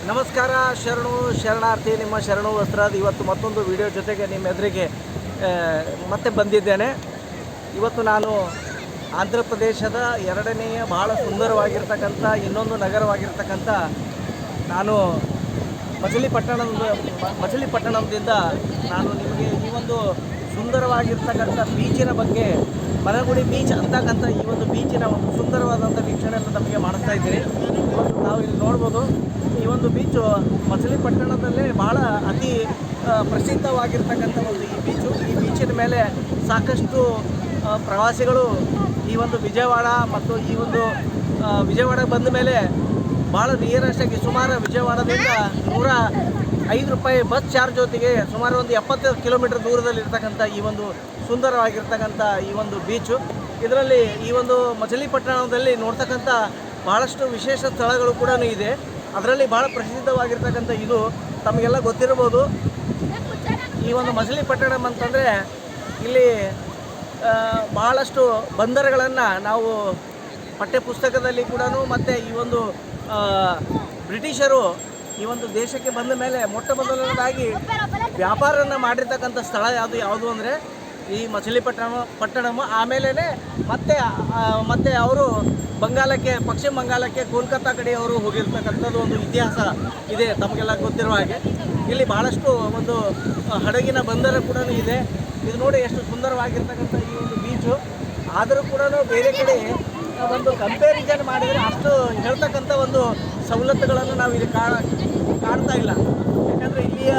ನಮಸ್ಕಾರ ಶರಣಾರ್ಥಿ ನಿಮ್ಮ ಶರಣು ವಸ್ತ್ರಾದ್ ಇವತ್ತು ಮತ್ತೊಂದು ವಿಡಿಯೋ ಜೊತೆಗೆ ನಿಮ್ಮ ಎದುರಿಗೆ ಮತ್ತೆ ಬಂದಿದ್ದೇನೆ. ಇವತ್ತು ನಾನು ಆಂಧ್ರ ಪ್ರದೇಶದ ಎರಡನೆಯ ಬಹಳ ಸುಂದರವಾಗಿರ್ತಕ್ಕಂಥ ಇನ್ನೊಂದು ನಗರವಾಗಿರ್ತಕ್ಕಂಥ ನಾನು ಮಚಲಿಪಟ್ಟಣದಿಂದ ನಾನು ನಿಮಗೆ ಈ ಒಂದು ಸುಂದರವಾಗಿರ್ತಕ್ಕಂಥ ಬೀಚಿನ ಬಗ್ಗೆ, ಮರಗುಡಿ ಬೀಚ್ ಅಂತಕ್ಕಂಥ ಈ ಒಂದು ಬೀಚಿನ ಒಂದು ಸುಂದರವಾದಂಥ ವೀಕ್ಷಣೆಯನ್ನು ನಮಗೆ ಮಾಡಿಸ್ತಾ ಇದ್ದೀನಿ. ಇವತ್ತು ನಾವು ಇಲ್ಲಿ ನೋಡ್ಬೋದು, ಈ ಒಂದು ಬೀಚು ಮಚಲಿಪಟ್ಟಣದಲ್ಲೇ ಬಹಳ ಅತಿ ಪ್ರಸಿದ್ಧವಾಗಿರ್ತಕ್ಕಂಥ ಒಂದು ಈ ಬೀಚಿನ ಮೇಲೆ ಸಾಕಷ್ಟು ಪ್ರವಾಸಿಗಳು ಈ ಒಂದು ವಿಜಯವಾಡ ಮತ್ತು ಈ ಒಂದು ವಿಜಯವಾಡಕ್ಕೆ ಬಂದ ಮೇಲೆ ಭಾಳ ನಿಯರೆಸ್ಟಾಗಿ ಸುಮಾರು ವಿಜಯವಾಡದಿಂದ ₹105 ಬಸ್ ಚಾರ್ಜ್ ಜೊತೆಗೆ ಸುಮಾರು ಒಂದು 70 ಕಿಲೋಮೀಟರ್ ದೂರದಲ್ಲಿರ್ತಕ್ಕಂಥ ಈ ಒಂದು ಸುಂದರವಾಗಿರ್ತಕ್ಕಂಥ ಈ ಒಂದು ಬೀಚು. ಇದರಲ್ಲಿ ಈ ಒಂದು ಮಚಲಿಪಟ್ಟಣದಲ್ಲಿ ನೋಡ್ತಕ್ಕಂಥ ಭಾಳಷ್ಟು ವಿಶೇಷ ಸ್ಥಳಗಳು ಕೂಡ ಇದೆ. ಅದರಲ್ಲಿ ಭಾಳ ಪ್ರಸಿದ್ಧವಾಗಿರ್ತಕ್ಕಂಥ ಇದು ತಮಗೆಲ್ಲ ಗೊತ್ತಿರ್ಬೋದು. ಈ ಒಂದು ಮಚಲಿಪಟ್ಟಣಂ ಅಂತಂದರೆ ಇಲ್ಲಿ ಭಾಳಷ್ಟು ಬಂದರುಗಳನ್ನು ನಾವು ಪಠ್ಯಪುಸ್ತಕದಲ್ಲಿ ಕೂಡ ಮತ್ತು ಈ ಒಂದು ಬ್ರಿಟಿಷರು ಈ ಒಂದು ದೇಶಕ್ಕೆ ಬಂದ ಮೇಲೆ ಮೊಟ್ಟ ಮೊದಲನೇದಾಗಿ ವ್ಯಾಪಾರವನ್ನು ಮಾಡಿರ್ತಕ್ಕಂಥ ಸ್ಥಳ ಯಾವುದು ಅಂದರೆ ಈ ಮಚಲಿಪಟ್ಟಣಂ. ಆಮೇಲೆ ಮತ್ತೆ ಅವರು ಪಶ್ಚಿಮ ಬಂಗಾಳಕ್ಕೆ ಕೋಲ್ಕತ್ತಾ ಕಡೆ ಅವರು ಹೋಗಿರ್ತಕ್ಕಂಥದ್ದು ಒಂದು ಇತಿಹಾಸ ಇದೆ, ತಮಗೆಲ್ಲ ಗೊತ್ತಿರುವ ಹಾಗೆ. ಇಲ್ಲಿ ಭಾಳಷ್ಟು ಒಂದು ಹಡಗಿನ ಬಂದರು ಕೂಡ ಇದೆ. ಇದು ನೋಡಿ ಎಷ್ಟು ಸುಂದರವಾಗಿರ್ತಕ್ಕಂಥ ಈ ಒಂದು ಬೀಚು. ಆದರೂ ಕೂಡ ಬೇರೆ ಕಡೆ ಒಂದು ಕಂಪ್ಯಾರಿಸನ್ ಮಾಡಿದರೆ ಅಷ್ಟು ಹೇಳ್ತಕ್ಕಂಥ ಒಂದು ಸವಲತ್ತುಗಳನ್ನು ನಾವು ಇಲ್ಲಿ ಕಾಣ್ತಾ ಇಲ್ಲ. ಯಾಕಂದರೆ ಇಲ್ಲಿಯ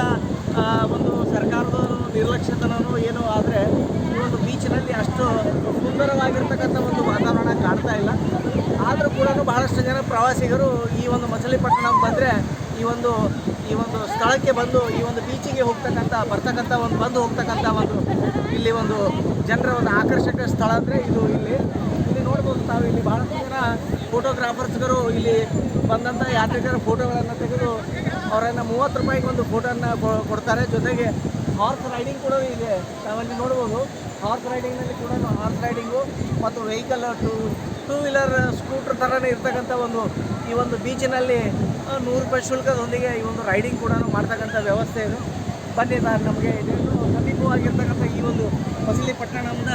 ಒಂದು ಸರ್ಕಾರದ ನಿರ್ಲಕ್ಷ್ಯತನೋ ಏನೋ ಆದರೆ ಈ ಒಂದು ಬೀಚಿನಲ್ಲಿ ಅಷ್ಟು ಸುಂದರವಾಗಿರ್ತಕ್ಕಂಥ ಒಂದು ವಾತಾವರಣ ಕಾಣ್ತಾ ಇಲ್ಲ. ಆದರೂ ಕೂಡ ಭಾಳಷ್ಟು ಜನ ಪ್ರವಾಸಿಗರು ಈ ಒಂದು ಮಚಲಿಪಟ್ಟಣಂ ಬಂದರೆ ಈ ಒಂದು ಸ್ಥಳಕ್ಕೆ ಬಂದು ಈ ಒಂದು ಬೀಚಿಗೆ ಬರ್ತಕ್ಕಂಥ ಒಂದು ಹೋಗ್ತಕ್ಕಂಥ ಒಂದು ಇಲ್ಲಿ ಒಂದು ಜನರ ಒಂದು ಆಕರ್ಷಕ ಸ್ಥಳ ಅಂದರೆ ಇದು. ಇಲ್ಲಿ ನೋಡ್ಬೋದು ತಾವು, ಇಲ್ಲಿ ಭಾಳಷ್ಟು ಜನ ಫೋಟೋಗ್ರಾಫರ್ಸ್ಗಳು ಇಲ್ಲಿ ಬಂದಂಥ ಯಾತ್ರಿಕರ ಫೋಟೋಗಳನ್ನು ತೆಗೆದು ಅವರನ್ನು ₹30 ಒಂದು ಫೋಟೋನ ಕೊಡ್ತಾರೆ. ಜೊತೆಗೆ ಹಾರ್ಸ್ ರೈಡಿಂಗ್ ಕೂಡ ಇದೆ. ನಾವಲ್ಲಿ ನೋಡ್ಬೋದು, ಹಾರ್ಸ್ ರೈಡಿಂಗ್ನಲ್ಲಿ ಕೂಡ ಹಾರ್ಸ್ ರೈಡಿಂಗು ಮತ್ತು ವೆಹಿಕಲ್ ಟೂ ವೀಲರ್ ಸ್ಕೂಟ್ರ್ ಥರನೇ ಇರ್ತಕ್ಕಂಥ ಈ ಒಂದು ಬೀಚಿನಲ್ಲಿ ₹100 ಶುಲ್ಕದೊಂದಿಗೆ ಈ ಒಂದು ರೈಡಿಂಗ್ ಕೂಡ ಮಾಡ್ತಕ್ಕಂಥ ವ್ಯವಸ್ಥೆ ಇದು. ಬನ್ನಿ ನಮಗೆ ಇದನ್ನು ಸಮೀಪವಾಗಿರ್ತಕ್ಕಂಥ ಈ ಒಂದು ಮಚಲಿಪಟ್ಟಣಂದ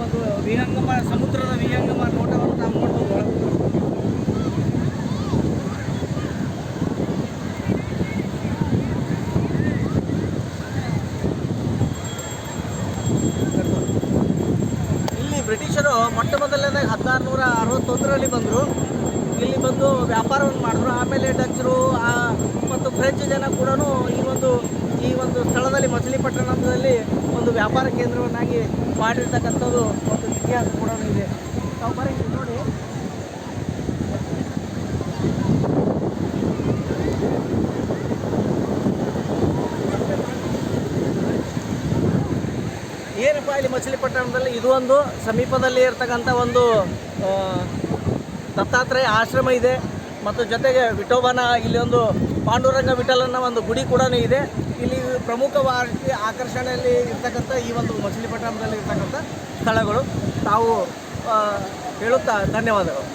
ಒಂದು ಸಮುದ್ರದ ವಿಹಂಗಮ ನೋಟವನ್ನು ನಾವು ನೋಡ್ಬೋದು. ಇಲ್ಲಿ ಬ್ರಿಟಿಷರು ಮೊಟ್ಟ ಮೊದಲನೇದಾಗಿ 1661ರಲ್ಲಿ ಬಂದರು. ಇಲ್ಲಿ ಬಂದು ವ್ಯಾಪಾರವನ್ನು ಮಾಡಿದ್ರು. ಆಮೇಲೆ ಡಚ್ಚರು ಮತ್ತು ಫ್ರೆಂಚ್ ಜನ ಕೂಡ ಈ ಒಂದು ಸ್ಥಳದಲ್ಲಿ ಮಚಲಿಪಟ್ಟಣದಲ್ಲಿ ಒಂದು ವ್ಯಾಪಾರ ಕೇಂದ್ರವನ್ನಾಗಿ ಮಾಡಿರ್ತಕ್ಕಂಥದ್ದು ಒಂದು ಇತಿಹಾಸ ಕೂಡ ಇದೆ. ನಾವು ಬರೀ ನೋಡಿ, ಏನಪ್ಪ ಇಲ್ಲಿ ಮಚಲಿಪಟ್ಟಣದಲ್ಲಿ ಇದು ಒಂದು ಸಮೀಪದಲ್ಲಿ ಇರ್ತಕ್ಕಂಥ ಒಂದು ದತ್ತಾತ್ರೇಯ ಆಶ್ರಮ ಇದೆ. ಮತ್ತು ಜೊತೆಗೆ ವಿಠೋಬನ ಇಲ್ಲಿ ಒಂದು ಪಾಂಡುರಂಗ ವಿಠಲನ ಒಂದು ಗುಡಿ ಕೂಡ ಇದೆ. ಇಲ್ಲಿ ಪ್ರಮುಖವಾಗಿ ಆಕರ್ಷಣೆಯಲ್ಲಿ ಇರ್ತಕ್ಕಂಥ ಈ ಒಂದು ಮಚಲಿಪಟ್ಟಣದಲ್ಲಿ ಇರ್ತಕ್ಕಂಥ ಸ್ಥಳಗಳು. ತಾವು ಹೇಳುತ್ತಾ ಧನ್ಯವಾದಗಳು.